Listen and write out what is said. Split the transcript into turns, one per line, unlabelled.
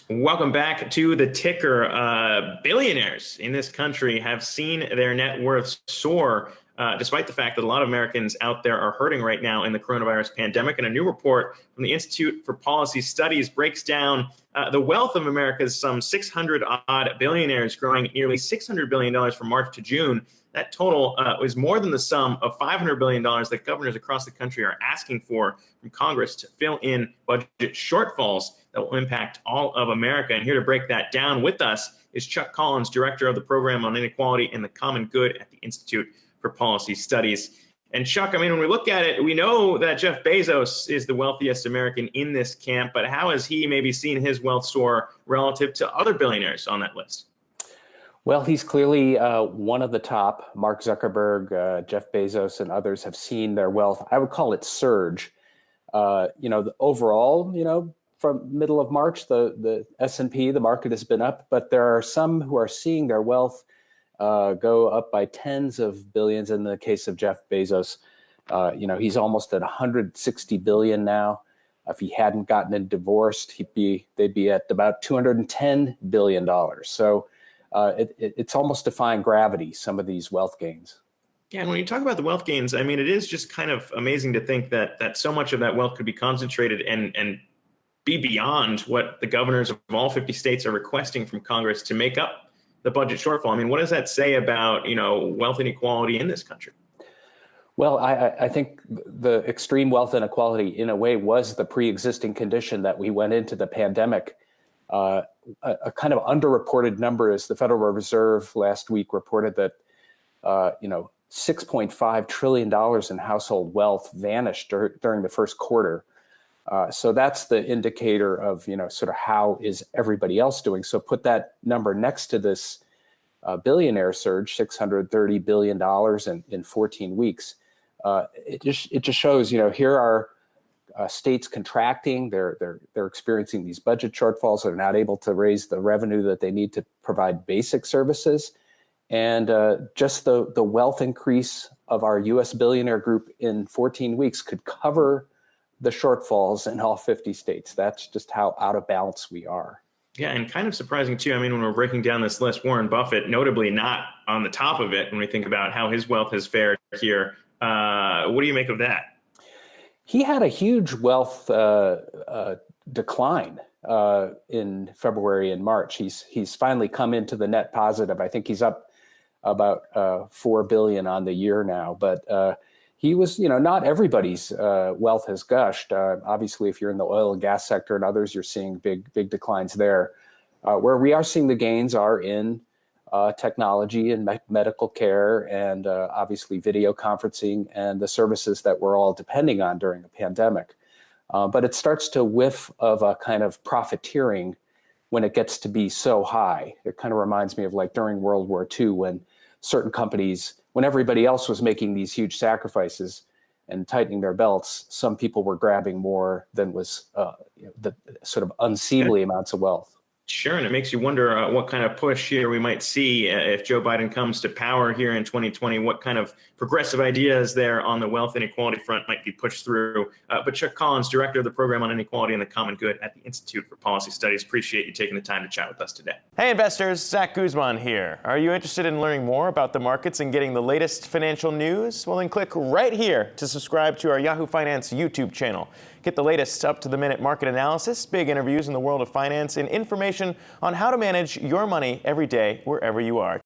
Welcome back to the ticker. Billionaires in this country have seen their net worths soar, despite the fact that a lot of Americans out there are hurting right now in the coronavirus pandemic. And a new report from the Institute for Policy Studies breaks down the wealth of America's some 600 odd billionaires, growing nearly $600 billion from March to June. That total is more than the sum of $500 billion that governors across the country are asking for from Congress to fill in budget shortfalls that will impact all of America. And here to break that down with us is Chuck Collins, Director of the Program on Inequality and the Common Good at the Institute for Policy Studies. And Chuck, when we look at it, we know that Jeff Bezos is the wealthiest American in this camp, but how has he maybe seen his wealth soar relative to other billionaires on that list?
Well, he's clearly one of the top. Mark Zuckerberg, Jeff Bezos, and others have seen their wealth, I would call it surge. Overall, from middle of March, the S&P, the market has been up, but there are some who are seeing their wealth go up by tens of billions. In the case of Jeff Bezos, he's almost at 160 billion now. If he hadn't gotten divorced, they'd be at about $210 billion. So it's almost defying gravity, some of these wealth gains.
Yeah, and when you talk about the wealth gains, it is just kind of amazing to think that so much of that wealth could be concentrated and be beyond what the governors of all 50 states are requesting from Congress to make up the budget shortfall. What does that say about, wealth inequality in this country?
Well, I think the extreme wealth inequality, in a way, was the pre-existing condition that we went into the pandemic. A kind of underreported number is the Federal Reserve last week reported that, $6.5 trillion in household wealth vanished during the first quarter. So that's the indicator of, sort of how is everybody else doing. So put that number next to this billionaire surge, $630 billion in 14 weeks. It just shows, here are states contracting. They're experiencing these budget shortfalls. They're not able to raise the revenue that they need to provide basic services. And just the wealth increase of our U.S. billionaire group in 14 weeks could cover the shortfalls in all 50 states. That's just how out of balance we are.
Yeah, and kind of surprising too. When we're breaking down this list, Warren Buffett, notably not on the top of it when we think about how his wealth has fared here. What do you make of that?
He had a huge wealth decline in February and March. He's finally come into the net positive. I think he's up about $4 billion on the year now, but he was, not everybody's wealth has gushed. Obviously, if you're in the oil and gas sector and others, you're seeing big declines there. Where we are seeing the gains are in technology and medical care and obviously video conferencing and the services that we're all depending on during the pandemic. But it starts to whiff of a kind of profiteering when it gets to be so high. It kind of reminds me of like during World War II when certain companies, when everybody else was making these huge sacrifices and tightening their belts, some people were grabbing more than was the sort of unseemly amounts of wealth.
Sure, and it makes you wonder what kind of push here we might see if Joe Biden comes to power here in 2020. What kind of progressive ideas there on the wealth inequality front might be pushed through? But Chuck Collins, Director of the Program on Inequality and the Common Good at the Institute for Policy Studies, appreciate you taking the time to chat with us today.
Hey investors, Zach Guzman here. Are you interested in learning more about the markets and getting the latest financial news? Well, then click right here to subscribe to our Yahoo Finance YouTube channel. Get the latest up-to-the-minute market analysis, big interviews in the world of finance, and information on how to manage your money every day wherever you are.